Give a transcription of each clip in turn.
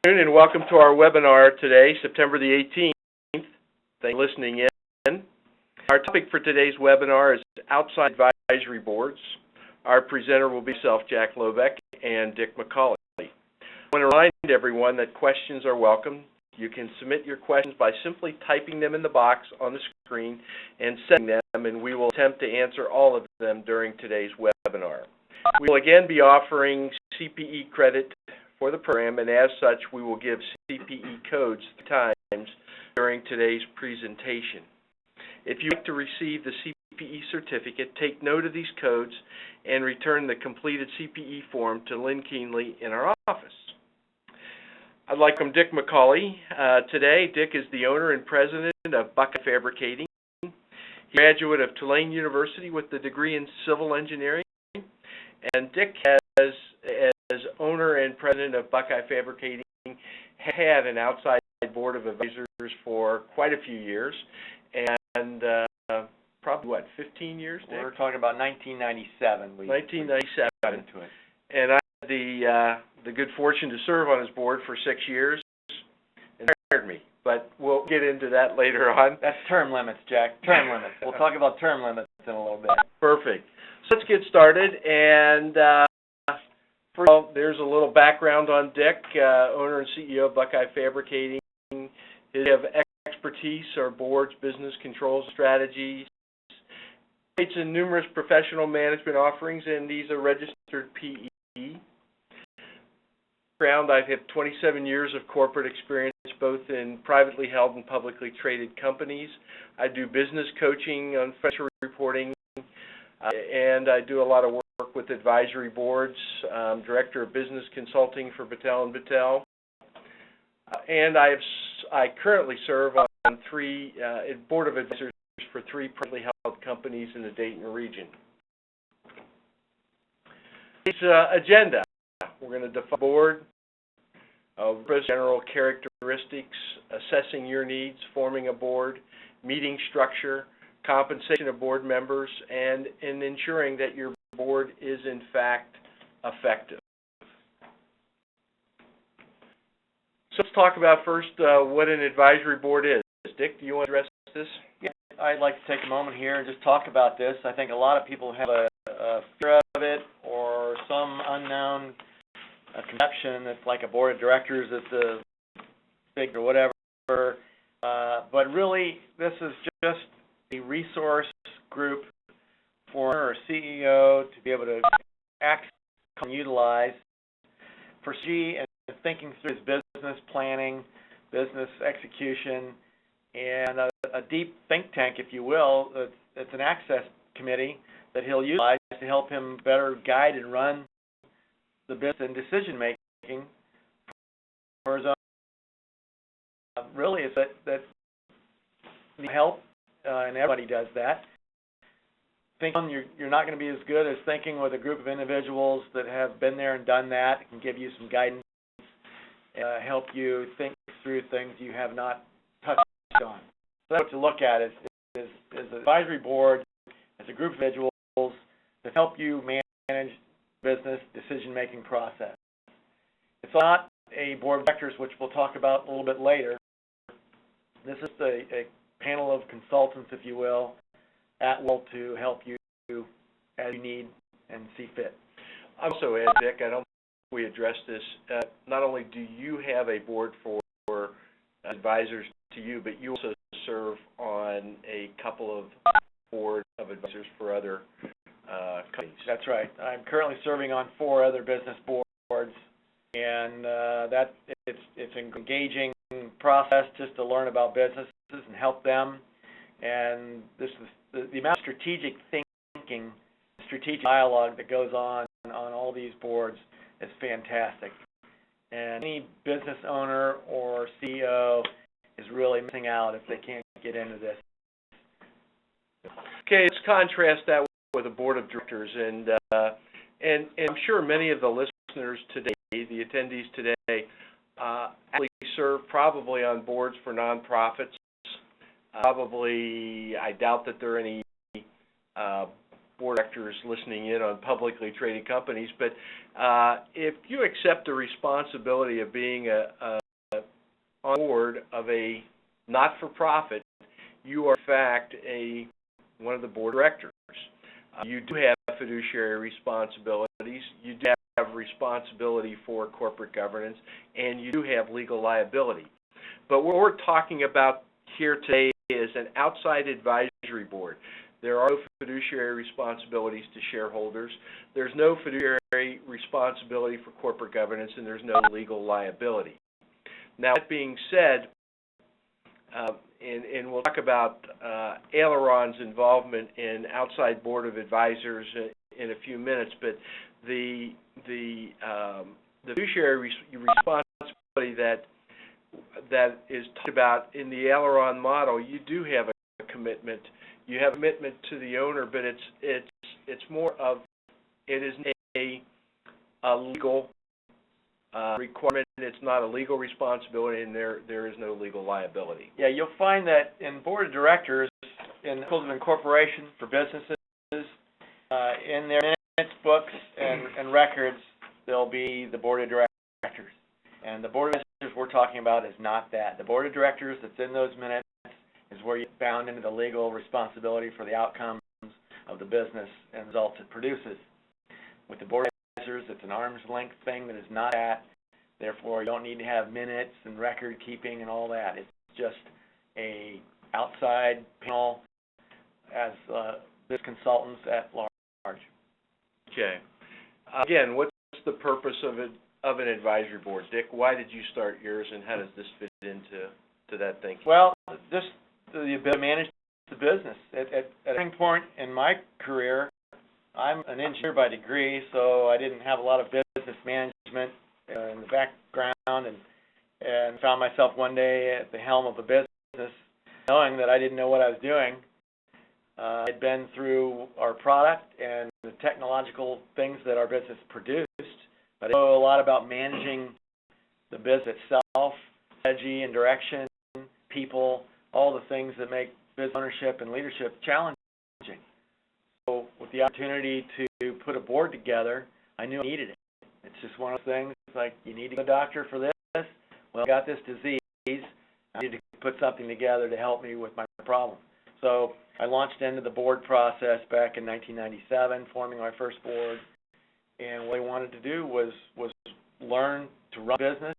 And welcome to our webinar today, September the 18th. Thanks for listening in. Our topic for today's webinar is outside advisory boards. Our presenter will be myself, Jack Lohbeck, and Dick Macaulay. I want to remind everyone that questions are welcome. You can submit your questions by simply typing them in the box on the screen and sending them, and we will attempt to answer all of them during today's webinar. We will again be offering CPE credit for the program, and as such, we will give CPE codes 3 times during today's presentation. If you'd like to receive the CPE certificate, take note of these codes and return the completed CPE form to Lynn Keenley in our office. I'd like to welcome Dick Macaulay. Today, Dick is the owner and president of Buckeye Fabricating. He's a graduate of Tulane University with a degree in civil engineering, and Dick has, as owner and president of Buckeye Fabricating, had an outside board of advisors for quite a few years, and probably, what, 15 years, Dick? We're talking about 1997. 1997. Got into it. And I had the good fortune to serve on his board for 6 years, and it hired me. But we'll get into that later on. That's term limits, Jack. Term limits. We'll talk about term limits in a little bit. Perfect. So let's get started. And first of all, there's a little background on Dick, owner and CEO of Buckeye Fabricating. His expertise are boards, business controls, strategies. It's in numerous professional management offerings, and these are registered PE. I have 27 years of corporate experience, both in privately held and publicly traded companies. I do business coaching on financial reporting, and I do a lot of work with advisory boards. I'm director of business consulting for Battelle and Battelle, and I currently serve on 3 board of advisors for 3 privately held companies in the Dayton region. Today's agenda: we're going to define board, general characteristics, assessing your needs, forming a board, meeting structure, compensation of board members, and in ensuring that your board is in fact effective. So let's talk about first what an advisory board is. Dick, do you want to address this? Yeah, I'd like to take a moment here and just talk about this. I think a lot of people have a fear of it or some unknown conception that's like a board of directors that's a big or whatever. But really, this is just a resource group for our CEO to be able to access and utilize for and thinking through his business planning, business execution, and a deep think tank, if you will. It's an access committee that he'll utilize to help him better guide and run the business and decision making for his own. Really, is that help, and everybody does that. You're not going to be as good as thinking with a group of individuals that have been there and done that. It can give you some guidance, help you think through things you have not touched on. So that's what to look at is the advisory board as a group of individuals that help you manage business decision-making process. It's not a board of directors, which we'll talk about a little bit later. This is a panel of consultants, if you will, at will to help you as you need and see fit. Also, Ed, Dick, I don't think we addressed this. Not only do you have a board for advisors to you, but you also serve on a couple of board of advisors for other companies. That's right. I'm currently serving on 4 other business boards, and it's an engaging process just to learn about businesses and help them. And this is the amount of strategic thinking, strategic dialogue that goes on all these boards is fantastic. And any business owner or CEO is really missing out if they can't get into this. Okay, let's contrast that with a board of directors, and I'm sure many of the listeners today, the attendees today, actually serve probably on boards for nonprofits. Probably, I doubt that there are any board of directors listening in on publicly traded companies, but if you accept the responsibility of being on board of a not-for-profit, you are in fact one of the board of directors. You do have fiduciary responsibilities, you do have responsibility for corporate governance, and you do have legal liability. But what we're talking about here today is an outside advisory board. There are no fiduciary responsibilities to shareholders, there's no fiduciary responsibility for corporate governance, and there's no legal liability. Now, that being said, and we'll talk about Aileron's involvement in outside board of advisors in a few minutes, but the fiduciary responsibility that is talked about in the Aileron model, you do have a commitment. You have a commitment to the owner, but it's more of it is a legal requirement. It's not a legal responsibility, and there is no legal liability. Yeah, you'll find that in board of directors, in articles of incorporation for businesses, in their minutes, books, and records, there'll be the board of directors. And the board of directors we're talking about is not that. The board of directors that's in those minutes is where you're bound into the legal responsibility for the outcomes of the business and results it produces. With the board of advisors, it's an arm's length thing that is not that. Therefore, you don't need to have minutes and record keeping and all that. It's just a outside panel as business consultants at large. Okay. Again, what's the purpose of an advisory board, Dick? Why did you start yours, and how does this fit into that thinking? Well, just the ability to manage the business. At a certain point in my career, I'm an engineer by degree, so I didn't have a lot of business management in the background, and found myself one day at the helm of a business, knowing that I didn't know what I was doing. I'd been through our product and the technological things that our business produced, but I know a lot about managing the business itself, strategy and direction, people, all the things that make business ownership and leadership challenging. So with the opportunity to put a board together, I knew I needed it. It's just one of those things, like you need to go to a doctor for this. Well, I got this disease. I need to put something together to help me with my problem. So I launched into the board process back in 1997, forming my first board. And what I wanted to do was learn to run a business,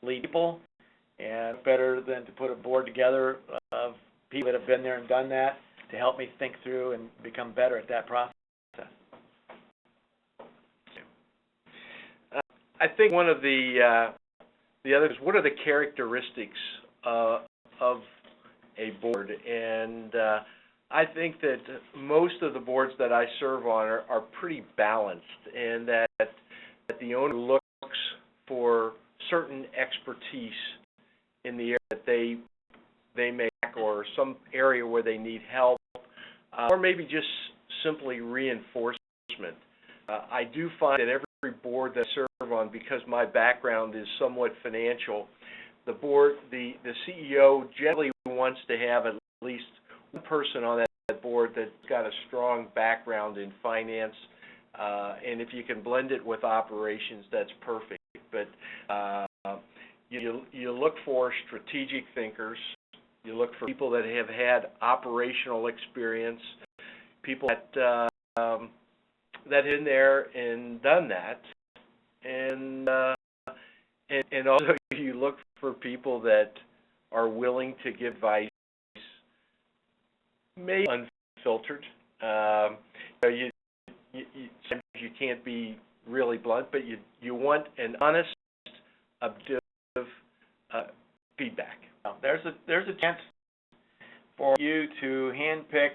lead people, and better than to put a board together of people that have been there and done that to help me think through and become better at that process. I think one of the others, what are the characteristics of a board? And I think that most of the boards that I serve on are pretty balanced, and that the owner looks for certain expertise in the area that they may lack, or some area where they need help, or maybe just simply reinforcement. I do find that every board that I serve on, because my background is somewhat financial, the CEO generally wants to have at least one person on that board that's got a strong background in finance, and if you can blend it with operations, that's perfect. But you look for strategic thinkers, you look for people that have had operational experience, people that have been there and done that, and also you look for people that are willing to give advice, maybe unfiltered. Sometimes you can't be really blunt, but you want an honest, objective feedback. There's a chance for you to handpick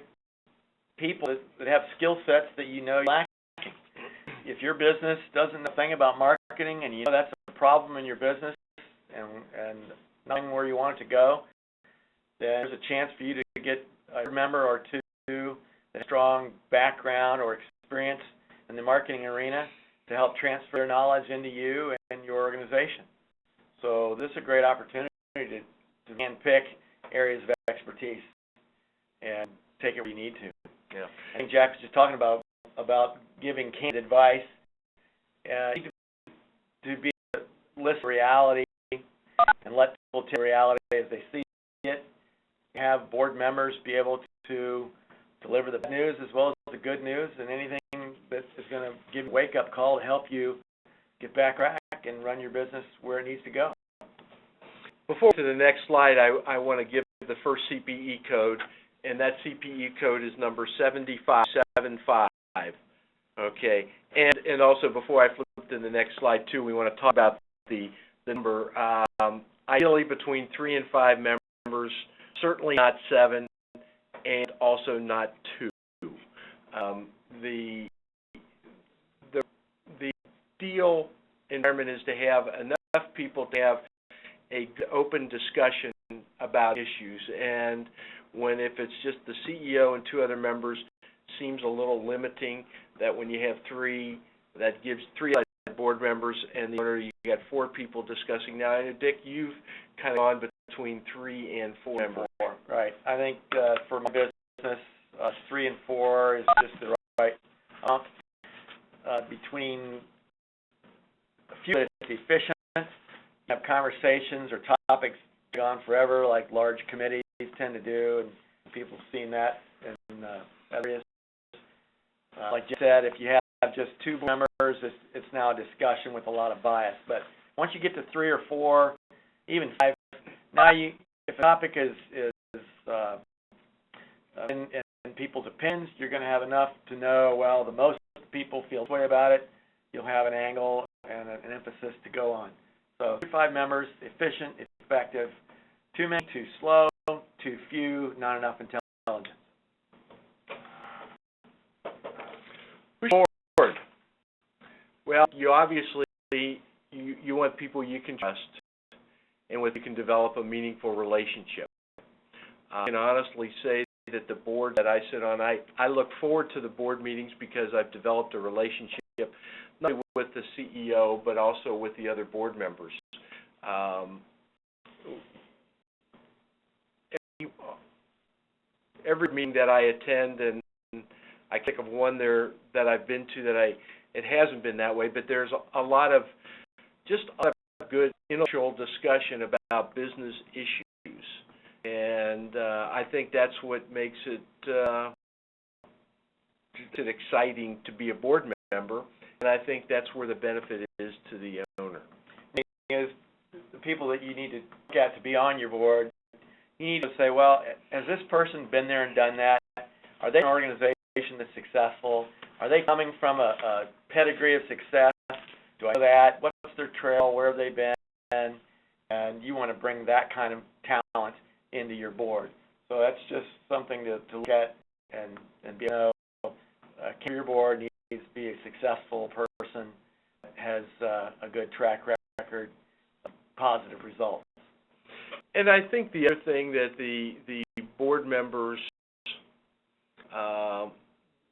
people that have skill sets that you know you're lacking. If your business doesn't know a thing about marketing, and you know that's a problem in your business, and knowing where you want it to go, then there's a chance for you to get a member or two with a strong background or experience in the marketing arena to help transfer their knowledge into you and your organization. So this is a great opportunity to handpick areas of expertise and take it where you need to. Yeah. I think Jack was just talking about giving candid advice. You need to be list reality and let people take reality as they see it. Have board members be able to deliver the bad news as well as the good news, and anything that is going to give you a wake-up call to help you get back on track and run your business where it needs to go. Before to the next slide, I want to give the first CPE code, and that CPE code is number 7575. Okay, and also before I flip to the next slide too, we want to talk about the number. Ideally between 3 and 5 members, certainly not 7, and also not 2. The ideal environment is to have enough people to have a open discussion about issues, and if it's just the CEO and 2 other members, seems a little limiting. That when you have 3, that gives 3 board members, and the owner, you got 4 people discussing. Now, Dick, you've kind of gone between 3 and 4 members. Right. I think for my business, 3 and 4 is just the right between a few minutes efficient. You have conversations or topics go on forever, like large committees tend to do, and people have seen that in areas. Like you said, if you have just 2 members, it's now a discussion with a lot of bias. But once you get to 3 or 4, even 5, now if a topic is in people's opinions, you're going to have enough to know, well, the most people feel this way about it. You'll have an angle and an emphasis to go on. So 3 to 5 members, efficient, effective. Too many, too slow, too few, not enough intelligence. Forward. Well, you obviously you want people you can trust and with you can develop a meaningful relationship. I can honestly say that the board that I sit on, I look forward to the board meetings because I've developed a relationship not only with the CEO but also with the other board members. Every meeting that I attend, and I think of one there that I've been to it hasn't been that way, but there's a lot of good intellectual discussion about business issues, and I think that's what makes it exciting to be a board member, and I think that's where the benefit is to the owner. Is the people that you need to get to be on your board, you need to say, well, has this person been there and done that? Are they an organization that's successful? Are they coming from a pedigree of success? Do I know that? What's their trail? Where have they been? And you want to bring that kind of talent into your board. So that's just something to look at and be your board needs to be a successful person that has a good track record of positive results. And I think the other thing that the board members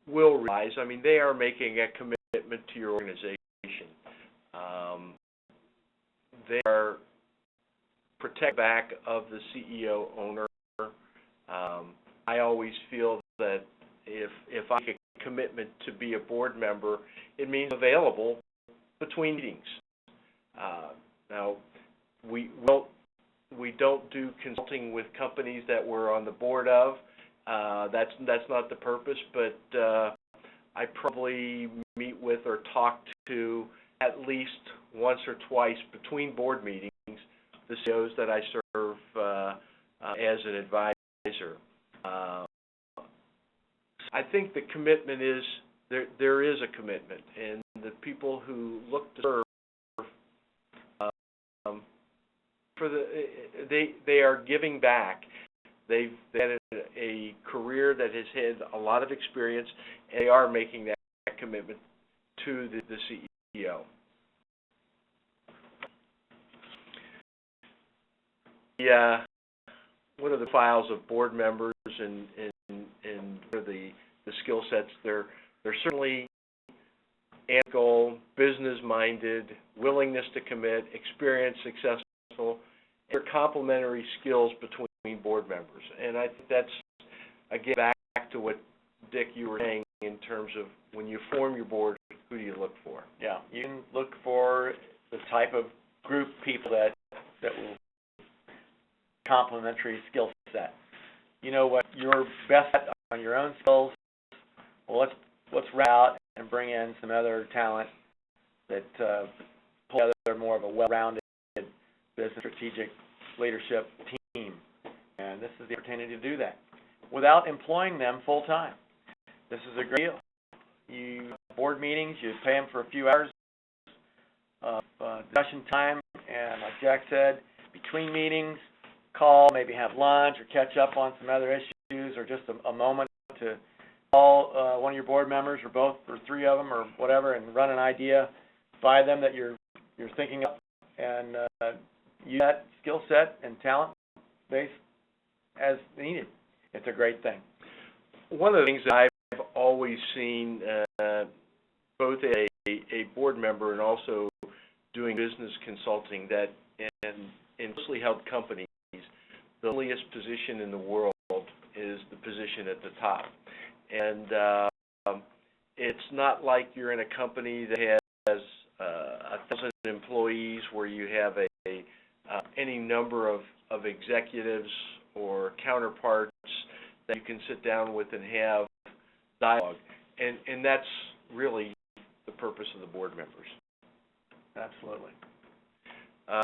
will realize, I mean, they are making a commitment to your organization. They are protect back of the CEO owner. I always feel that if I make a commitment to be a board member, it means available between meetings. Now, we don't do consulting with companies that we're on the board of. That's not the purpose, but I probably meet with or talk to at least once or twice between board meetings the CEOs that I serve as an advisor. I think the commitment is there is a commitment, and the people who look to serve they are giving back. They've had a career that has had a lot of experience, and they are making that commitment to the CEO. What are the files of board members and what are the skill sets? They're certainly ethical, business-minded, willingness to commit, experienced, successful. They're complementary skills between board members, and I think that's again back back to what, Dick, you were saying in terms of when you form your board, who do you look for? Yeah, you can look for the type of group people that will complementary skill set. You know what you're best at on your own skills. Well, let's round out and bring in some other talent that pull together more of a well-rounded business strategic leadership team. And this is the opportunity to do that without employing them full time. This is a great deal. You board meetings, you pay them for a few hours of discussion time, and like Jack said, between meetings, call, maybe have lunch or catch up on some other issues, or just a moment to call one of your board members, or both, or three of them, or whatever, and run an idea by them that you're thinking of, and use that skill set and talent base as needed. It's a great thing. One of the things that I've always seen, both a board member and also doing business consulting, that in closely held companies, the loneliest position in the world is the position at the top. And it's not like you're in a company that has 1,000 employees where you have any number of executives or counterparts that you can sit down with and have dialogue. And that's really the purpose of the board members. Absolutely.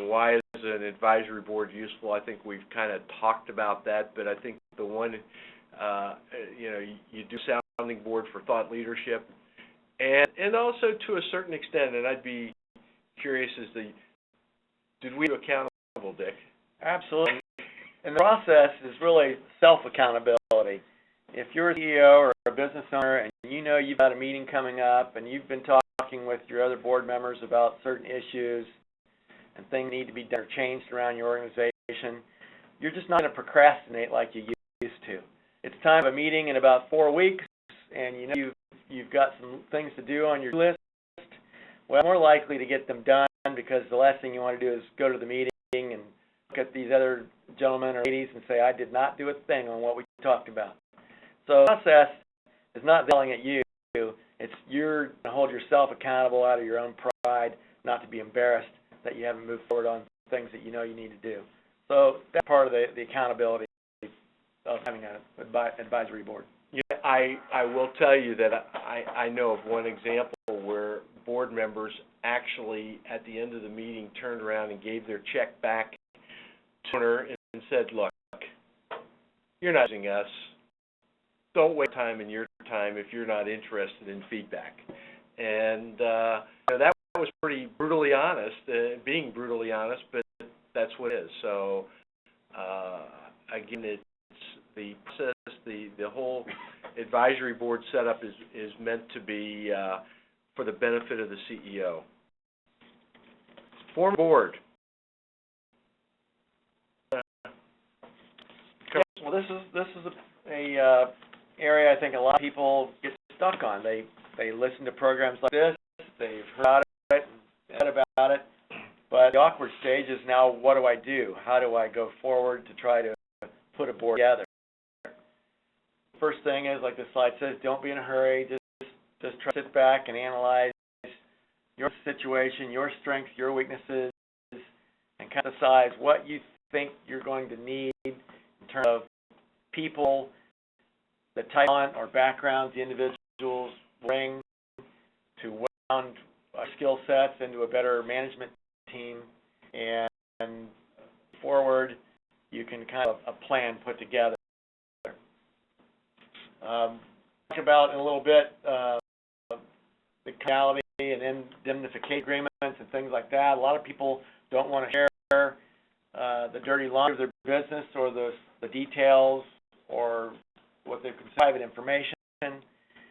Why is an advisory board useful? I think we've kind of talked about that, but I think the one, you do sounding board for thought leadership, and also to a certain extent, and I'd be curious as to, did we do accountable, Dick? Absolutely. And the process is really self-accountability. If you're a CEO or a business owner and you know you've got a meeting coming up and you've been talking with your other board members about certain issues and things need to be done or changed around your organization, you're just not going to procrastinate like you used to. It's time for a meeting in about 4 weeks, and you know you've got some things to do on your list. Well, more likely to get them done, because the last thing you want to do is go to the meeting and look at these other gentlemen or ladies and say, I did not do a thing on what we talked about. So the process is not yelling at you. It's you're going to hold yourself accountable out of your own pride, not to be embarrassed that you haven't moved forward on things that you know you need to do. So that's part of the accountability of having an advisory board. Yeah, I will tell you that I know of one example where board members actually, at the end of the meeting, turned around and gave their check back to the owner and said, look, you're not using us. Don't waste time and your time if you're not interested in feedback. And that was pretty brutally honest, being brutally honest, but that's what it is. So, again, it's the process, the whole advisory board setup is meant to be for the benefit of the CEO. Form board. Well, this is a area I think a lot of people get stuck on. They listen to programs like this, they've heard about it, read about it, but the awkward stage is now, what do I do? How do I go forward to try to put a board together? First thing is, like the slide says, don't be in a hurry. Just try to sit back and analyze your situation, your strengths, your weaknesses, and kind of decide what you think you're going to need in terms of people, the talent or backgrounds the individuals bring to round skill sets into a better management team, and forward you can kind of a plan put together. Talk about in a little bit the criminality and indemnification agreements and things like that. A lot of people don't want to share the dirty laundry of their business or the details or what they consider private information.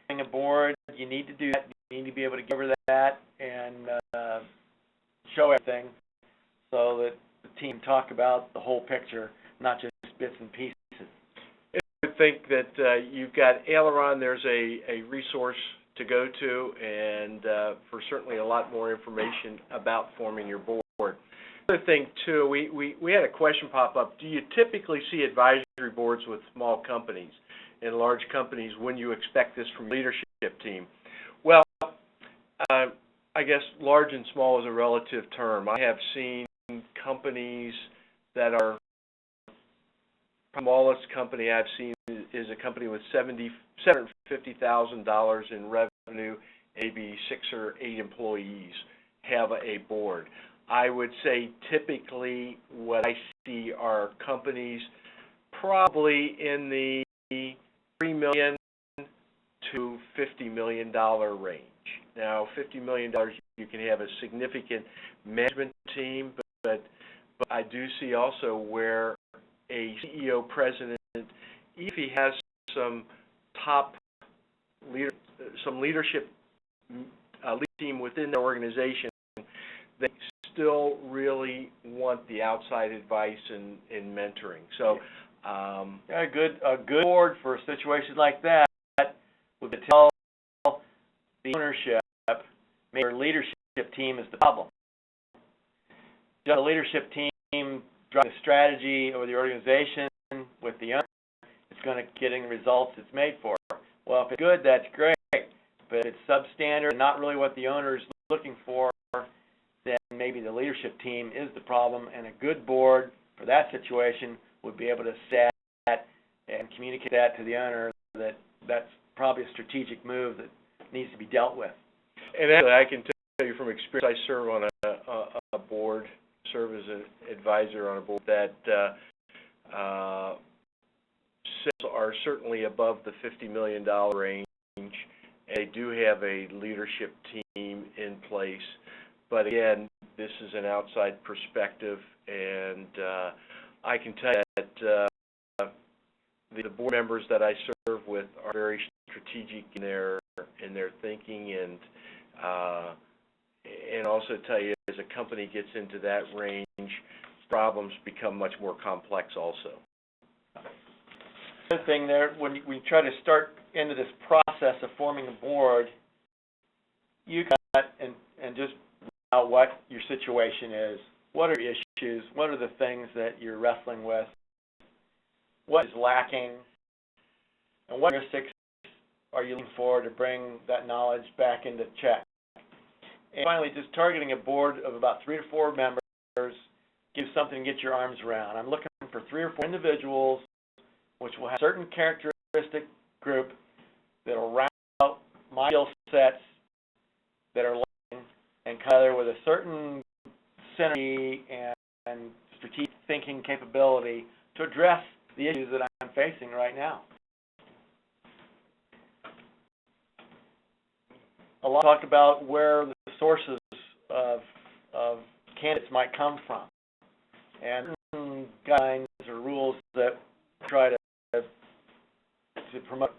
Being a board, you need to do that. You need to be able to give her that and show everything so that the team talk about the whole picture, not just bits and pieces. I think that you've got Aileron. There's a resource to go to, and for certainly a lot more information about forming your board. Another thing, too, we had a question pop up. Do you typically see advisory boards with small companies? in large companies when you expect this from your leadership team? Well, I guess large and small is a relative term. I have seen companies that are, the smallest company I've seen is a company with $750,000 in revenue, maybe 6 or 8 employees have a board. I would say typically what I see are companies probably in the $3 million to $50 million range. Now, $50 million, you can have a significant management team, but I do see also where a CEO president, if he has some top leadership team within the organization, they still really want the outside advice and mentoring. So, a good board for situations like that would tell the ownership, maybe your leadership team is the problem. The leadership team drives the strategy or the organization with the owner, it's going to get the results it's made for. Well, if it's good, that's great. But if it's substandard and not really what the owner is looking for, then maybe the leadership team is the problem, and a good board for that situation would be able to set and communicate that to the owner that that's probably a strategic move that needs to be dealt with. And actually, I can tell you from experience, I serve on a board, serve as an advisor on a board that sales are certainly above the $50 million range, and they do have a leadership team in place. But again, this is an outside perspective, and I can tell you that the board members that I serve with are very strategic in their thinking, and also tell you as a company gets into that range, problems become much more complex also. The other thing there, when we try to start into this process of forming a board, you got and just out what your situation is. What are your issues? What are the things that you're wrestling with? What is lacking? And what heuristics are you looking for to bring that knowledge back into check? And finally, just targeting a board of about 3 to 4 members gives something to get your arms around. I'm looking for 3 or 4 individuals which will have a certain characteristic group that will round out my skill sets that are lacking and together with a certain synergy and strategic thinking capability to address the issues that I'm facing right now. A lot talked about where the sources of candidates might come from, and certain guidelines or rules that try to promote.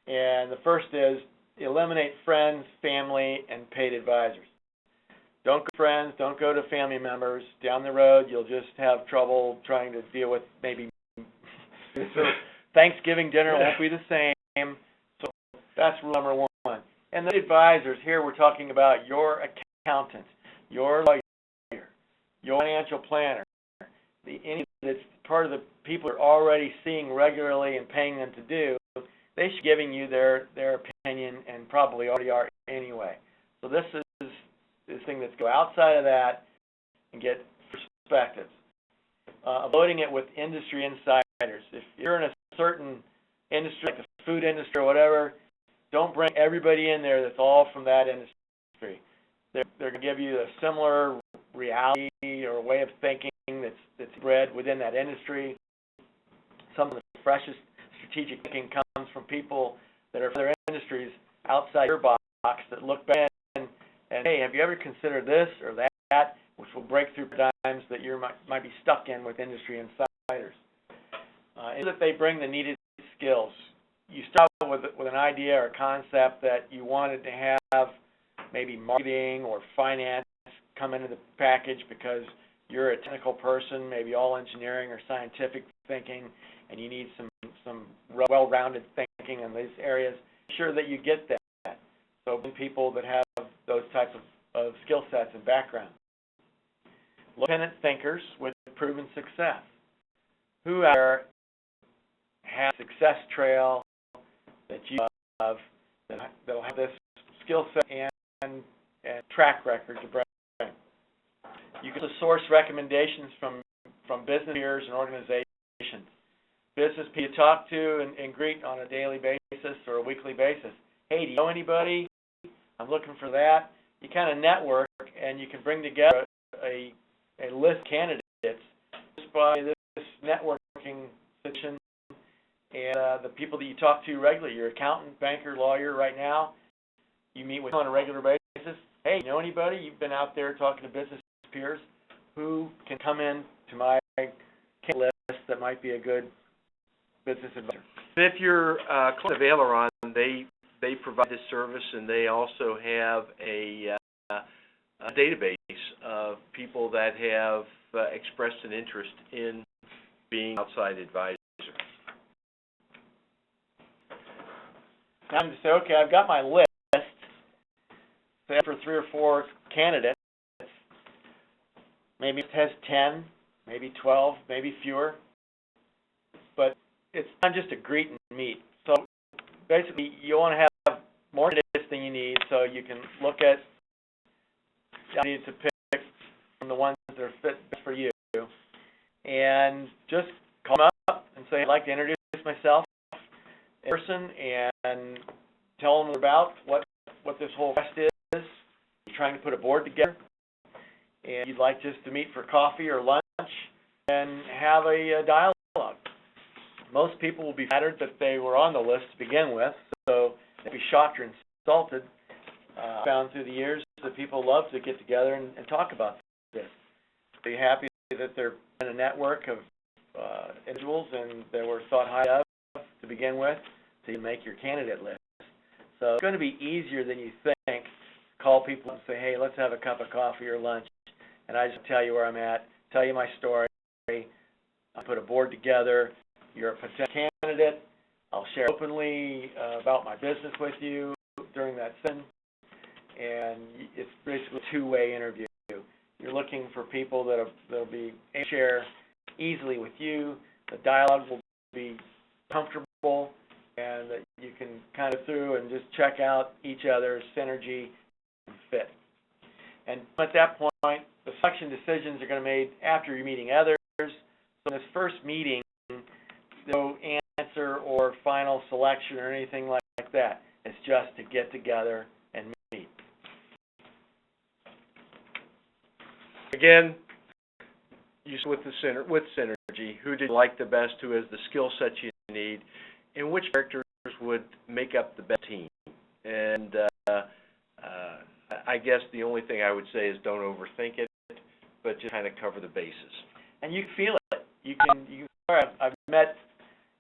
And the first is eliminate friends, family, and paid advisors. Don't go to friends, don't go to family members. Down the road, you'll just have trouble trying to deal with maybe Thanksgiving dinner won't be the same. So that's rule number 1. And the advisors, here we're talking about your accountant, your lawyer, your financial planner, any that's part of the people you're already seeing regularly and paying them to do. They should be giving you their opinion, and probably already are anyway. So this is this thing that's go outside of that and get perspectives. Avoiding it with industry insiders. If you're in a certain industry, like the food industry or whatever, don't bring everybody in there that's all from that industry. They're going to give you a similar reality or way of thinking that's bred within that industry. Some of the freshest strategic thinking comes from people that are from their industries outside your box that look back and hey, have you ever considered this or that, which will break through paradigms that you might be stuck in with industry insiders. And that they bring the needed skills. You start with an idea or concept that you wanted to have maybe marketing or finance come into the package because you're a technical person, maybe all engineering or scientific thinking, and you need some well-rounded thinking in these areas. Make sure that you get that. So people that have those types of skill sets and backgrounds. Independent thinkers with proven success. Who out there has a success trail that you have that'll have this skill set and track record to bring. You can also source recommendations from business peers and organizations. Business people you talk to and greet on a daily basis or a weekly basis. Hey, do you know anybody? I'm looking for that. You kind of network, and you can bring together a list of candidates just by this networking session and the people that you talk to regularly, your accountant, banker, lawyer right now, you meet with on a regular basis. Hey, you know anybody? You've been out there talking to business peers who can come in to my candidate list that might be a good business advisor. If you're a client of Aileron, they provide this service, and they also have a database of people that have expressed an interest in being outside advisor. Now I'm going to say, okay, I've got my list, say for 3 or 4 candidates. Maybe it has 10, maybe 12, maybe fewer. But it's not just a greet and meet. So basically, you want to have more candidates than you need, so you can look at, you need to pick from the ones that are fit for you, and just call them up and say, I'd like to introduce myself in person and tell them about what this whole quest is. You're trying to put a board together, and you'd like just to meet for coffee or lunch and have a dialogue. Most people will be flattered that they were on the list to begin with, so they'll be shocked or insulted. I found through the years that people love to get together and talk about this. Be happy that they're in a network of individuals and they were thought high of to begin with, so you make your candidate list. So it's going to be easier than you think. Call people and say, hey, let's have a cup of coffee or lunch, and I just tell you where I'm at, tell you my story. I put a board together. You're a potential candidate. I'll share openly about my business with you during that session, and it's basically a two-way interview. You're looking for people that'll be able to share easily with you. The dialogue will be comfortable, and that you can kind of through and just check out each other's synergy and fit. And at that point, the selection decisions are going to be made after you're meeting others. So in this first meeting, no answer or final selection or anything like that. It's just to get together and meet. Again, with synergy, who did you like the best, who has the skill sets you need, and which characters would make up the best team. And I guess the only thing I would say is don't overthink it, but just kind of cover the bases. And you feel it. You can. I've met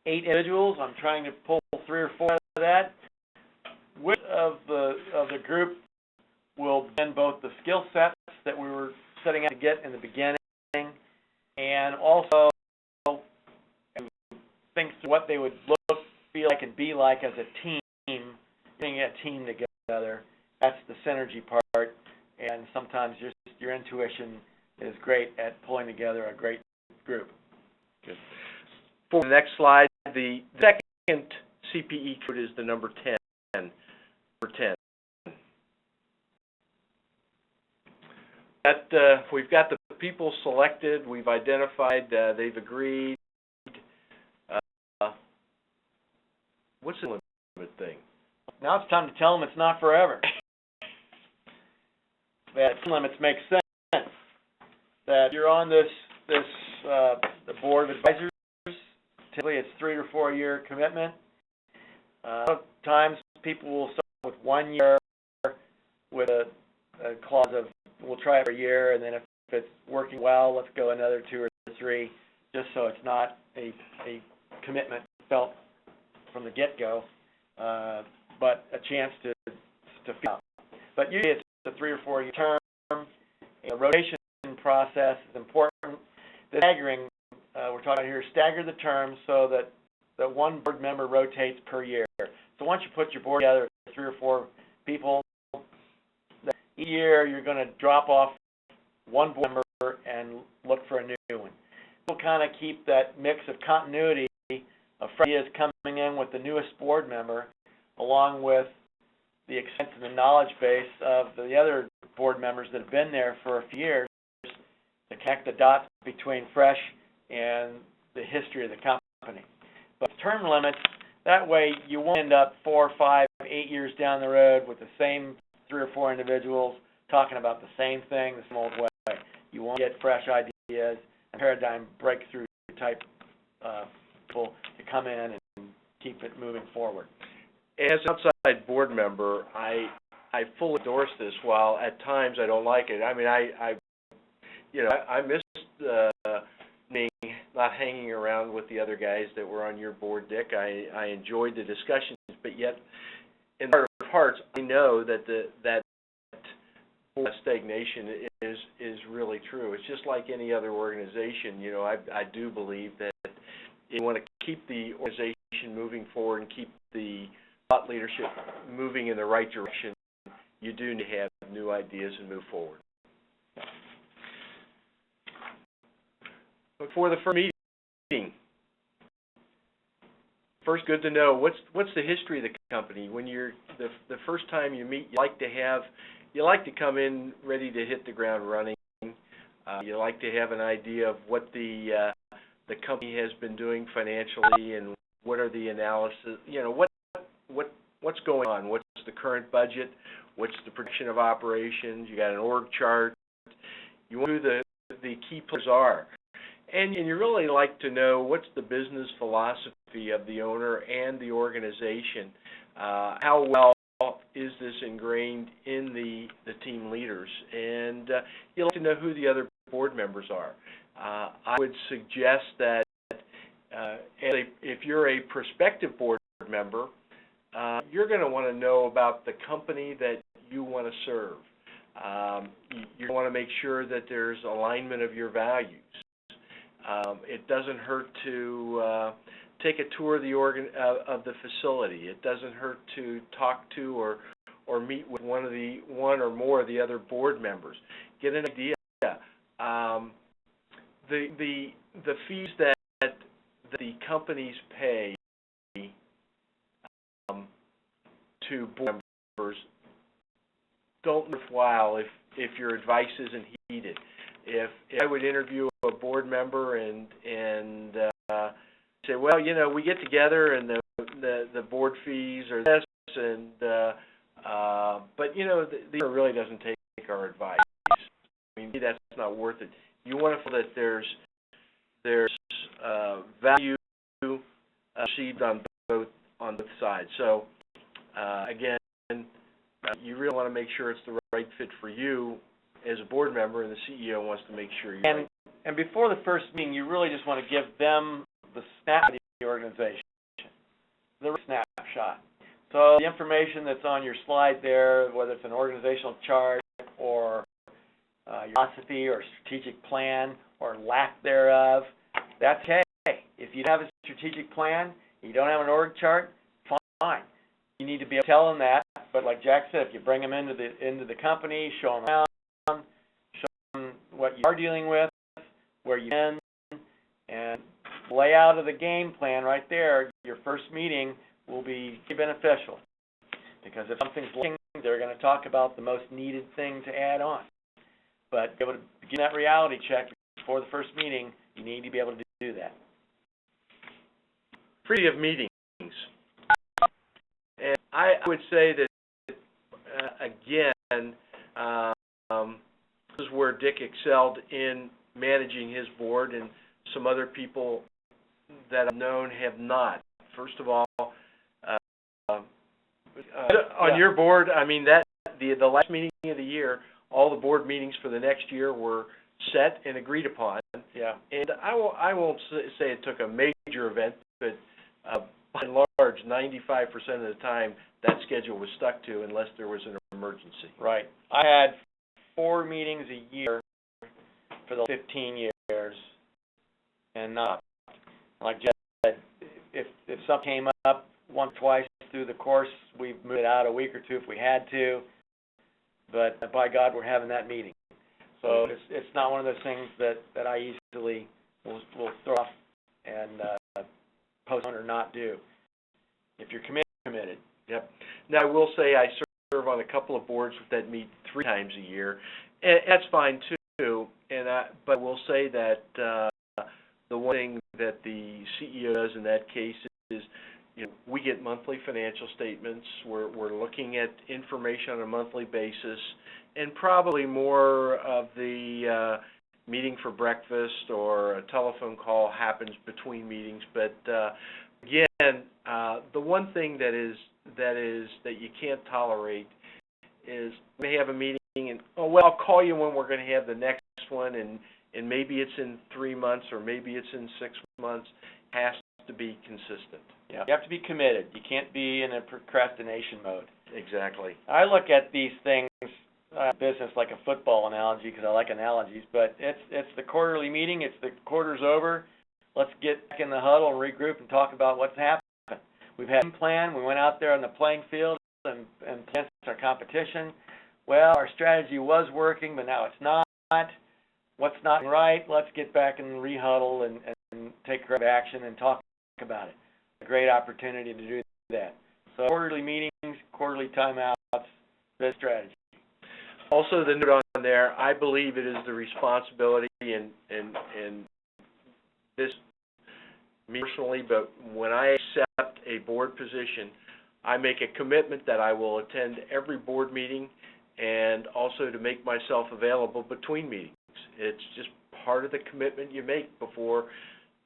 8 individuals. I'm trying to pull 3 or 4 out of that. Which of the group will blend both the skill sets that we were setting out to get in the beginning, and also think through what they would look, feel like, and be like as a team, getting a team together. That's the synergy part, and sometimes your intuition is great at pulling together a great group. Good. For the next slide, the second CPE code is the number 10. Number 10. We've got the people selected. We've identified. They've agreed. What's the limit thing? Now it's time to tell them it's not forever. That limits make sense. That you're on the board of advisors. Typically, it's 3 or 4 year commitment. A lot of times, people will start with 1 year with a clause of we'll try it for a year, and then if it's working well, let's go another 2 or 3, just so it's not a commitment felt from the get-go, but a chance to feel out. But usually it's a 3 or 4 year term. The rotation process is important. The staggering, we're talking about here, stagger the terms so that one board member rotates per year. So once you put your board together, 3 or 4 people, each year you're going to drop off one board member and look for a new one. We'll kind of keep that mix of continuity of fresh ideas coming in with the newest board member, along with the extent and the knowledge base of the other board members that have been there for a few years to connect the dots between fresh and the history of the company. But term limits, that way you won't end up 4, 5, 8 years down the road with the same 3 or 4 individuals talking about the same thing the same old way. You won't get fresh ideas and paradigm breakthrough type people to come in and keep it moving forward. As an outside board member, I fully endorse this. While at times I don't like it. I mean, I missed not hanging around with the other guys that were on your board, Dick. I enjoyed the discussions, but yet, in my heart of hearts, I know that that stagnation is really true. It's just like any other organization. You know, I do believe that if you want to keep the organization moving forward and keep the thought leadership moving in the right direction, you do need to have new ideas and move forward. Before the first meeting, first, good to know what's the history of the company. When you're the first time you meet, you like to come in ready to hit the ground running. You like to have an idea of what the company has been doing financially and what are the analysis. You know, what's going on. What's the current budget? What's the projection of operations? You got an org chart. You want to know who the key players are. And you really like to know what's the business philosophy of the owner and the organization. How well is this ingrained in the team leaders? And you like to know who the other board members are. I would suggest that if you're a prospective board member, you're going to want to know about the company that you want to serve. You want to make sure that there's alignment of your values. It doesn't hurt to take a tour of the facility. It doesn't hurt to talk to or meet with one or more of the other board members. Get an idea. The fees that the companies pay to board members don't worthwhile if your advice isn't heeded. If I would interview a board member and say, well, you know, we get together and the board fees are this, and but you know, the owner really doesn't take our advice. I mean, that's not worth it. You want to feel that there's value received on both sides. So again, you really want to make sure it's the right fit for you as a board member, and the CEO wants to make sure you're right. And before the first meeting, you really just want to give them the snapshot of the organization, the snapshot. So the information that's on your slide there, whether it's an organizational chart or your philosophy or strategic plan or lack thereof, that's okay. If you have a strategic plan, you don't have an org chart, fine. You need to be able to tell them that. But like Jack said, if you bring them into the company, show them around, show them what you are dealing with, where you've been, and lay out of the game plan right there, your first meeting will be beneficial. Because if something's lacking, they're going to talk about the most needed thing to add on. But to be able to begin that reality check before the first meeting, you need to be able to do that. Free of meetings. And I would say that, again, this is where Dick excelled in managing his board, and some other people that I've known have not. First of all, on your board, I mean, that the last meeting of the year, all the board meetings for the next year were set and agreed upon. Yeah. And I won't say it took a major event, but by and large, 95% of the time, that schedule was stuck to unless there was an emergency. Right. I had 4 meetings a year for the 15 years, and like Jeff said, if something came up once, twice through the course, we moved it out a week or two if we had to, but by God, we're having that meeting. So it's not one of those things that I easily will throw off and postpone or not do. If you're committed, Yep. Now, I will say I serve on a couple of boards that meet 3 times a year, and that's fine too. But I will say that the one thing that the CEO does in that case is, we get monthly financial statements. We're looking at information on a monthly basis, and probably more of the meeting for breakfast or a telephone call happens between meetings. But again, the one thing that you can't tolerate is we have a meeting and, I'll call you when we're going to have the next one, and maybe it's in 3 months or maybe it's in 6 months. It has to be consistent. Yeah. You have to be committed. You can't be in a procrastination mode. Exactly. I look at these things, business, like a football analogy, because I like analogies, but it's the quarterly meeting, it's the quarter's over, let's get back in the huddle and regroup and talk about what's happened. We've had a plan, we went out there on the playing field and against our competition. Well, our strategy was working, but now it's not. What's not right? Let's get back and rehuddle and take corrective action and talk about it. A great opportunity to do that. So quarterly meetings, quarterly timeouts, good strategy. Also, the note on there, I believe it is the responsibility, and this, me personally, but when I accept a board position, I make a commitment that I will attend every board meeting and also to make myself available between meetings. It's just part of the commitment you make before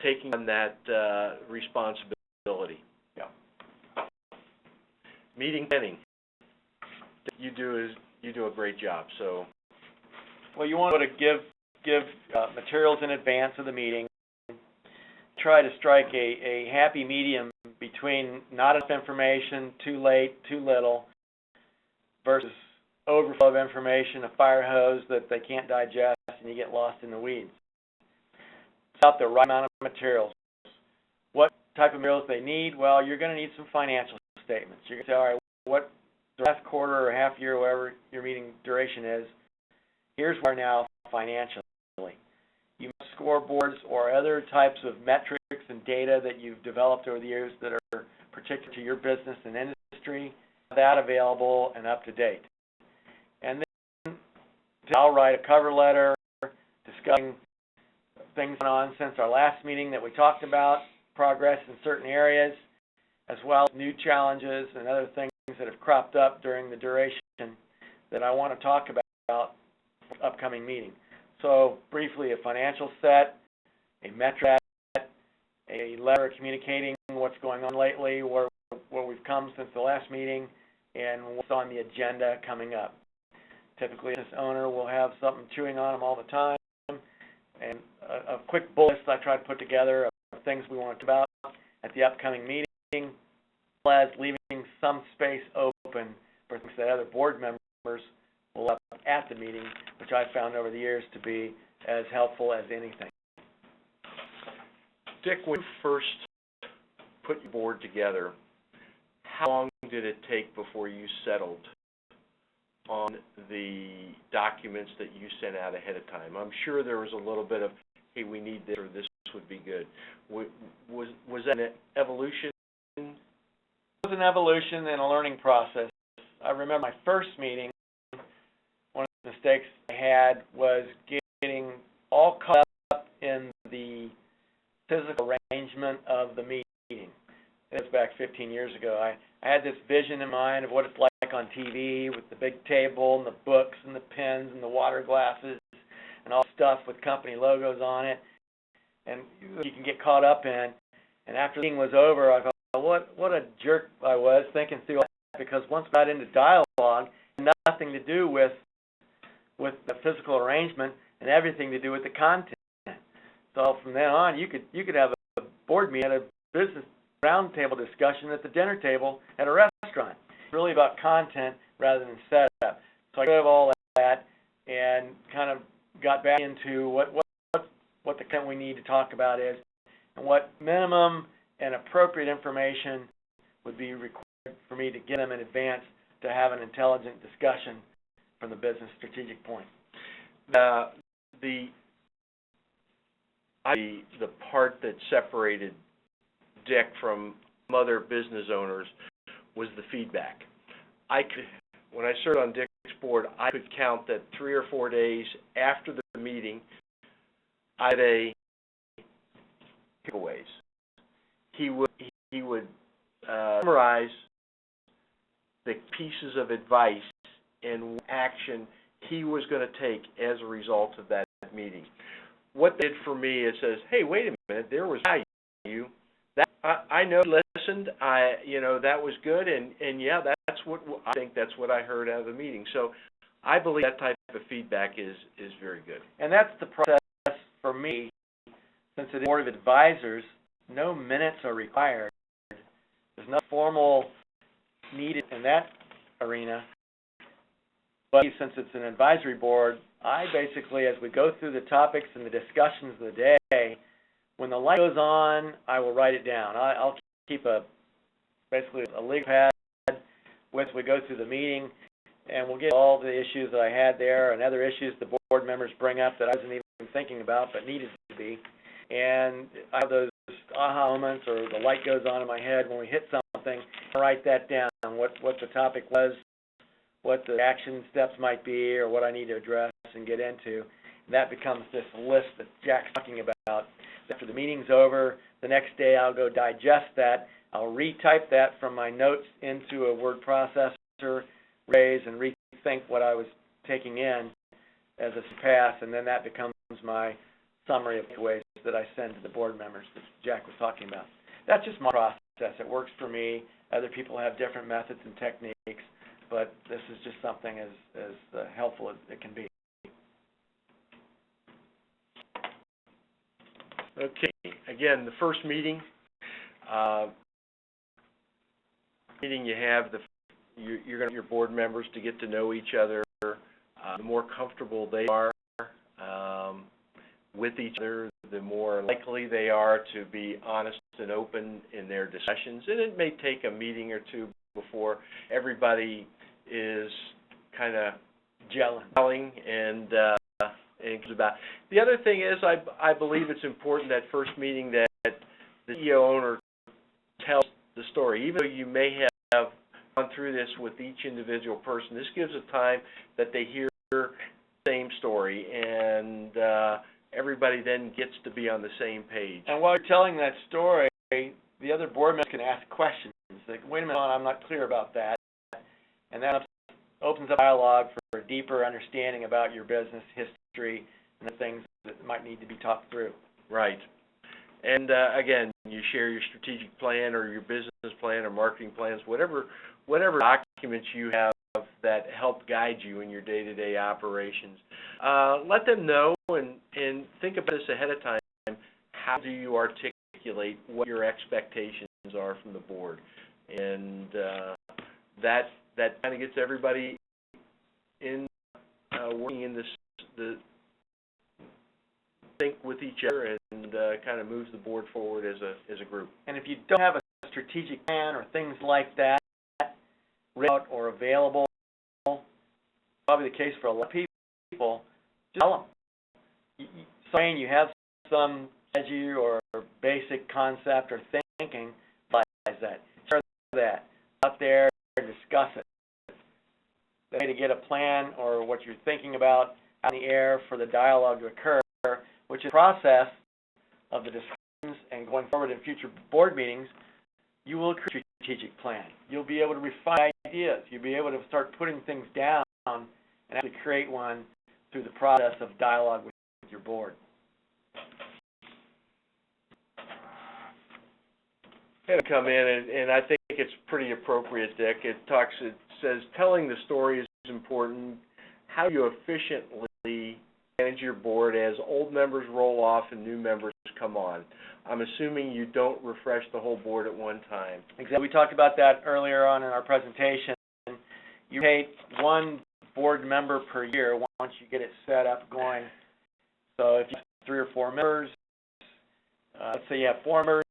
taking on that responsibility. Yeah. Meeting planning. You do a great job. So, well, you want to give materials in advance of the meeting. Try to strike a happy medium between not enough information, too late, too little, versus overflow of information, a fire hose that they can't digest, and you get lost in the weeds. It's out the right amount of materials. What type of materials they need? Well, you're going to need some financial statements. You're going to say, all right, what the last quarter or half year, whatever your meeting duration is, here's where now financially. You have scoreboards or other types of metrics and data that you've developed over the years that are particular to your business and industry, that available and up to date. And then I'll write a cover letter discussing things going on since our last meeting that we talked about, progress in certain areas, as well as new challenges and other things that have cropped up during the duration that I want to talk about for the upcoming meeting. So briefly, a financial set, a metric set, a letter communicating what's going on lately, where we've come since the last meeting, and what's on the agenda coming up. Typically, this owner will have something chewing on them all the time, and a quick bullet list I try to put together of things we want to talk about at the upcoming meeting, as well as leaving some space open for things that other board members will have at the meeting, which I've found over the years to be as helpful as anything. Dick, when you first put your board together, how long did it take before you settled on the documents that you sent out ahead of time? I'm sure there was a little bit of, hey, we need this, or this would be good. Was that an evolution? It was an evolution and a learning process. I remember my first meeting, one of the mistakes I had was getting all caught up in the physical arrangement of the meeting. It was back 15 years ago. I had this vision in mind of what it's like on TV with the big table and the books and the pens and the water glasses and all stuff with company logos on it, and you can get caught up in. And after the meeting was over, I thought, what a jerk I was thinking through all that, because once we got into dialogue, it had nothing to do with the physical arrangement and everything to do with the content. So from then on, you could have a board meeting, a business roundtable discussion at the dinner table at a restaurant. It's really about content rather than setup. So I got rid of all that and kind of got back into what the content we need to talk about is, and what minimum and appropriate information would be required for me to get them in advance to have an intelligent discussion from the business strategic point. The part that separated Dick from other business owners was the feedback. When I served on Dick's board, I could count that 3 or 4 days after the meeting, I had a takeaways. He would summarize the pieces of advice and action he was going to take as a result of that meeting. What they did for me, it says, hey, wait a minute, there was value. That I know he listened. That was good, and yeah, I think that's what I heard out of the meeting. So I believe that type of feedback is very good. And that's the process for me. Since it is a board of advisors, no minutes are required. There's no formal needed in that arena. But since it's an advisory board, I basically, as we go through the topics and the discussions of the day, when the light goes on, I will write it down. I'll keep basically a legal pad as we go through the meeting, and we'll get all the issues that I had there and other issues the board members bring up that I wasn't even thinking about but needed to be. And I have those aha moments, or the light goes on in my head when we hit something. I write that down, what the topic was, what the action steps might be, or what I need to address and get into. And that becomes this list that Jack's talking about. After the meeting's over, the next day I'll go digest that. I'll retype that from my notes into a word processor, raise and rethink what I was taking in as a pass, and then that becomes my summary of ways that I send to the board members that Jack was talking about. That's just my process. It works for me. Other people have different methods and techniques, but this is just something as helpful as it can be. Okay, again, the first meeting, you have you're going to your board members to get to know each other. The more comfortable they are with each other, the more likely they are to be honest and open in their discussions. And it may take a meeting or two before everybody is kind of gelling and about. The other thing is, I believe it's important that first meeting that the CEO owner tells the story. Even though you may have gone through this with each individual person, this gives a time that they hear the same story, and everybody then gets to be on the same page. And while you're telling that story, the other board members can ask questions. Like, wait a minute, I'm not clear about that. And that opens up dialogue for a deeper understanding about your business history and the things that might need to be talked through. Right. And again, you share your strategic plan or your business plan or marketing plans, whatever documents you have that help guide you in your day-to-day operations. Let them know and think about this ahead of time. How do you articulate what your expectations are from the board? And that kind of gets everybody in working in the sync with each other, and kind of moves the board forward as a group. And if you don't have a strategic plan or things like that written out or available, probably the case for a lot of people, just tell them. Saying you have some strategy or basic concept or thinking, realize that. Share that out there and discuss it. The way to get a plan or what you're thinking about out in the air for the dialogue to occur, which is the process of the discussions and going forward in future board meetings, you will create a strategic plan. You'll be able to refine ideas. You'll be able to start putting things down and actually create one through the process of dialogue with your board. Had to come in, and I think it's pretty appropriate, Dick. It says telling the story is important. How you efficiently manage your board as old members roll off and new members come on. I'm assuming you don't refresh the whole board at one time. Exactly. We talked about that earlier on in our presentation. You rotate one board member per year once you get it set up going. So if you have 3 or 4 members, let's say you have 4 members,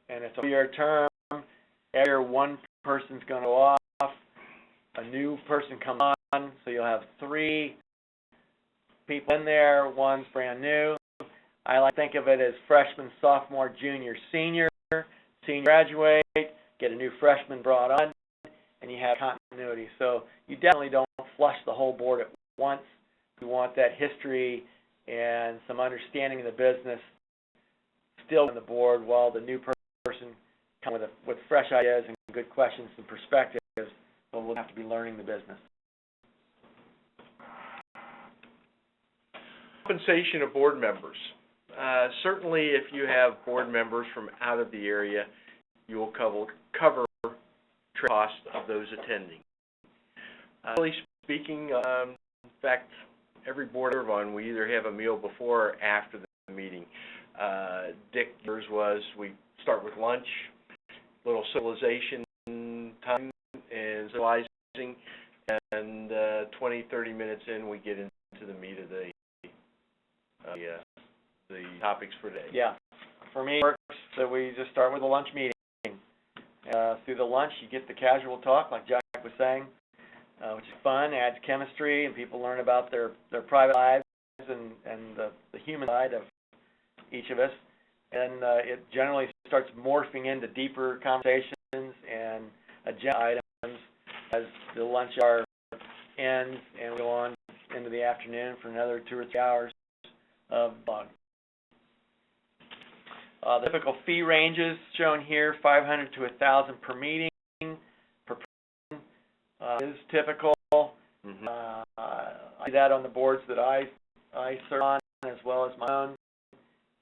and it's a 4-year term, every year one person's going to go off, a new person comes on, so you'll have 3 people in there, one's brand new. I like to think of it as freshman, sophomore, junior, senior. Senior graduate, get a new freshman brought on, and you have continuity. So you definitely don't flush the whole board at once. We want that history and some understanding of the business still on the board while the new person comes with fresh ideas and good questions and perspectives, but we'll have to be learning the business. Compensation of board members. Certainly if you have board members from out of the area, you will cover cost of those attending. Really speaking, in fact, every board I serve on, we either have a meal before or after the meeting. Dick, yours was, we start with lunch, little socialization time and socializing, and 20, 30 minutes in, we get into the meat of the topics for today. Yeah, for me, it works that we just start with a lunch meeting. Through the lunch, you get the casual talk, like Jack was saying, which is fun, adds chemistry, and people learn about their private lives and the human side of each of us. And it generally starts morphing into deeper conversations and agenda items as the lunch hour ends, and we go on into the afternoon for another 2 or 3 hours of bug. The typical fee ranges shown here, $500 to $1,000 per meeting, per person, is typical. Mm-hmm. I see that on the boards that I serve on, as well as my own,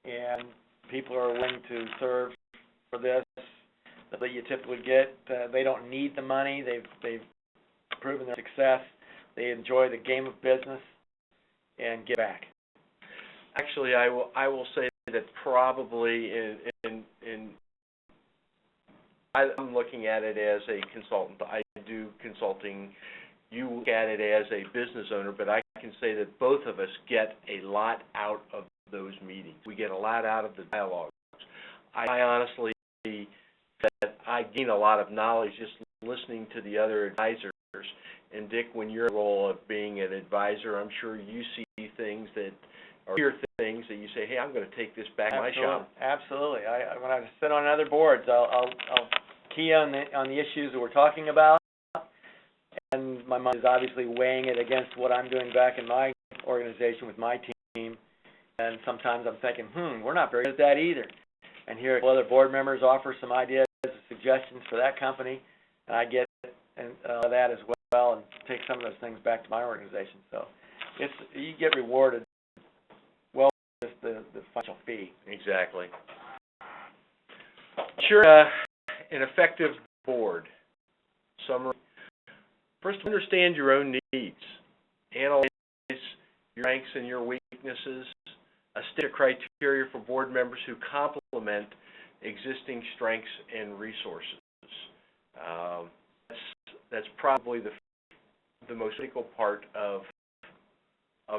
and people are willing to serve for this that you typically get. They don't need the money. They've proven their success. They enjoy the game of business and give back. Actually, I will say that probably I'm looking at it as a consultant. I do consulting. You look at it as a business owner, but I can say that both of us get a lot out of those meetings. We get a lot out of the dialogues. I honestly that I gain a lot of knowledge just listening to the other advisors. And Dick, when you're in the role of being an advisor, I'm sure you see things that or hear things that you say, hey, I'm going to take this back to my shop. Absolutely. When I sit on other boards, I'll key on the issues that we're talking about, and my mind is obviously weighing it against what I'm doing back in my organization with my team. And sometimes I'm thinking, we're not very good at that either. And here other board members offer some ideas, suggestions for that company, and I get that as well and take some of those things back to my organization. So you get rewarded well with the financial fee. Exactly. Sure. An effective board. Summary. First, understand your own needs. Analyze your strengths and your weaknesses. State criteria for board members who complement existing strengths and resources. That's probably the most critical part of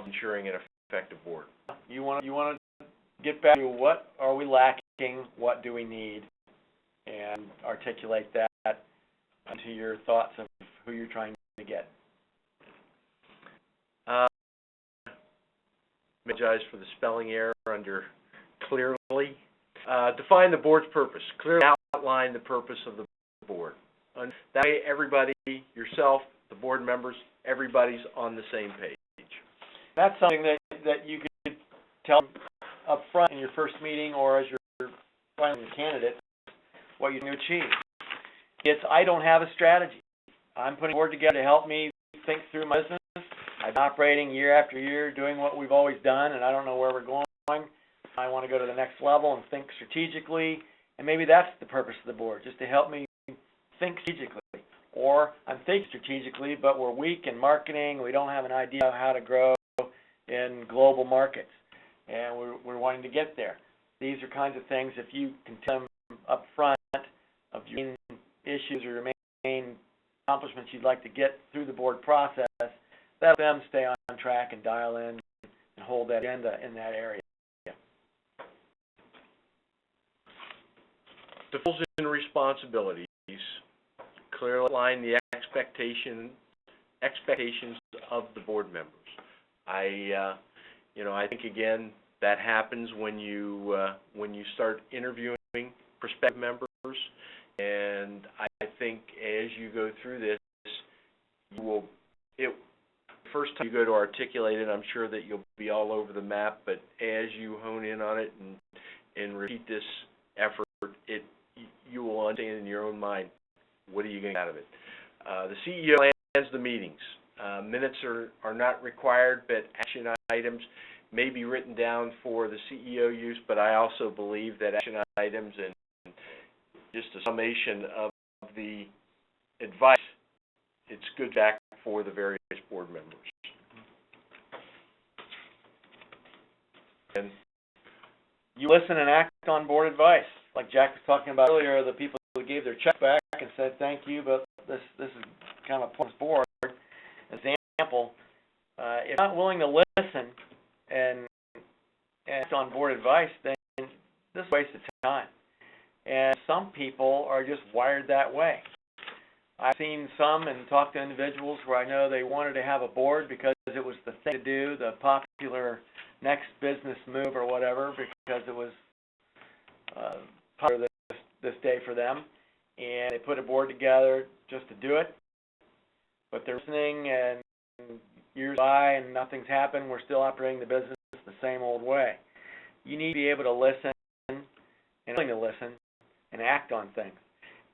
ensuring an effective board. You want to get back to what are we lacking, what do we need, and articulate that into your thoughts of who you're trying to get. Apologize for the spelling error under clearly. Define the board's purpose. Clearly outline the purpose of the board. And that way everybody, yourself, the board members, everybody's on the same page. That's something that you could tell them up front in your first meeting or as you're finding a candidate what you're going to achieve. It's, I don't have a strategy. I'm putting a board together to help me think through my business. I've been operating year after year, doing what we've always done, and I don't know where we're going. I want to go to the next level and think strategically, and maybe that's the purpose of the board, just to help me think strategically. Or I'm thinking strategically, but we're weak in marketing. We don't have an idea of how to grow in global markets, and we're wanting to get there. These are kinds of things, if you can tell them up front of your main issues or your main accomplishments you'd like to get through the board process, that'll help them stay on track and dial in and hold that agenda in that area. The goals and responsibilities clearly outline the expectations of the board members. I think again that happens when you start interviewing prospective members And I think as you go through this, first time you go to articulate it, I'm sure that you'll be all over the map, but as you hone in on it and repeat this effort, you will understand in your own mind, what are you going to get out of it? The CEO plans the meetings. Minutes are not required, but action items may be written down for the CEO use, but I also believe that action items and just a summation of the advice, it's good back for the various board members. And you listen and act on board advice. Like Jack was talking about earlier, the people who gave their check back and said thank you, but this is kind of a pointless board. Example, if you're not willing to listen and act on board advice, then this is a waste of time. And some people are just wired that way. I've seen some and talked to individuals where I know they wanted to have a board because it was the thing to do, the popular next business move or whatever, because it was part of this day for them. And they put a board together just to do it. But they're listening, and years by and nothing's happened. We're still operating the business the same old way. You need to be able to listen and willing to listen and act on things.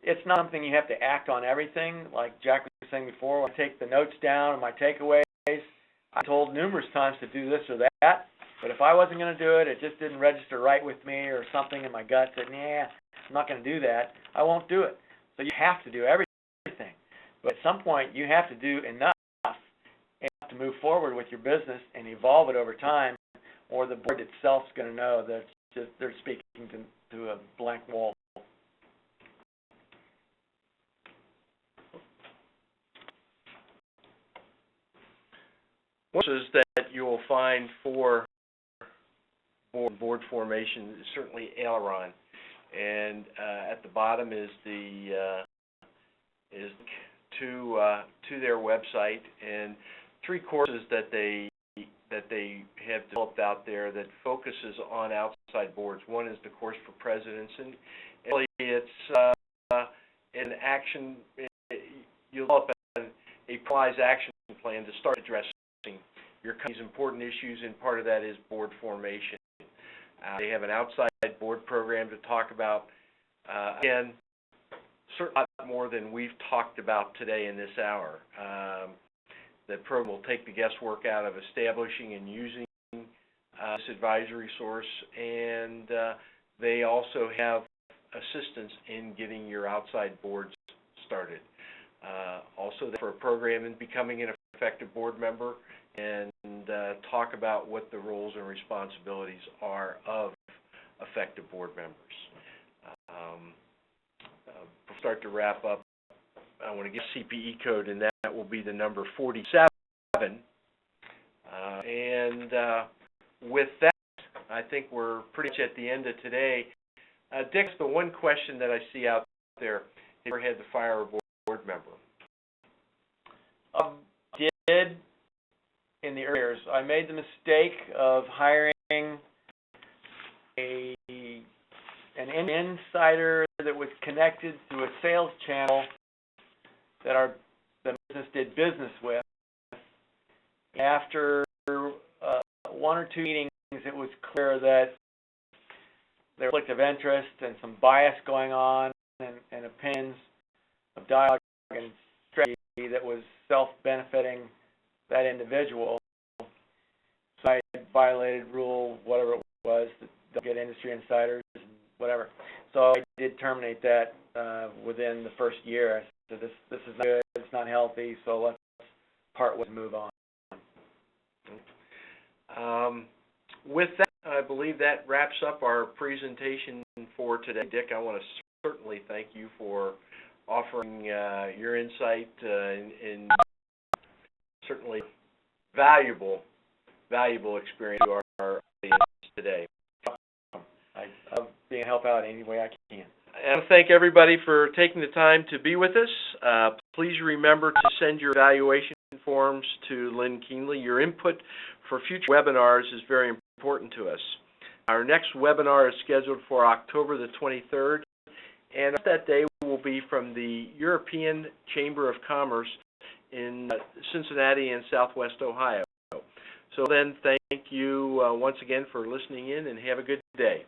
It's not something you have to act on everything. Like Jack was saying before, when I take the notes down and my takeaways, I'm told numerous times to do this or that. But if I wasn't going to do it, it just didn't register right with me, or something in my gut said, nah, I'm not going to do that, I won't do it. So you have to do everything. But at some point, you have to do enough and to move forward with your business and evolve it over time, or the board itself is going to know that they're speaking to a blank wall. one is that you will find for board formation is certainly aileron, and at the bottom is to their website, and 3 courses that they have developed out there that focuses on outside boards. One is the course for presidents, and really it's an action. You'll develop a prize action plan to start addressing your company's important issues, and part of that is board formation. They have an outside board program to talk about. Again, certainly a lot more than we've talked about today in this hour. The program will take the guesswork out of establishing and using this advisory source, and they also have assistance in getting your outside boards started. Also, for a program in becoming an effective board member, and talk about what the roles and responsibilities are of effective board members. We'll start to wrap up. I want to get CPE code, and that will be the number 47. With that, I think we're pretty much at the end of today. Dick, the one question that I see out there, have you ever had to fire a board member? Did in the early years. I made the mistake of hiring an insider that was connected to a sales channel that the business did business with. After 1 or 2 meetings, it was clear that there was conflict of interest and some bias going on, and opinions of dialogue and strategy that was self-benefiting that individual. So I violated rule, whatever it was, that don't get industry insiders and whatever. So I did terminate that within the first year. I said, this is not good, it's not healthy, so let's part ways and move on. With that, I believe that wraps up our presentation for today. Dick, I want to certainly thank you for offering your insight and certainly valuable experience to our audience today. I'll be able to help out any way I can. I want to thank everybody for taking the time to be with us. Please remember to send your evaluation forms to Lynn Keenley. Your input for future webinars is very important to us. Our next webinar is scheduled for October the 23rd, and that day we'll will be from the European Chamber of Commerce in Cincinnati and Southwest Ohio. So then, thank you once again for listening in, and have a good day.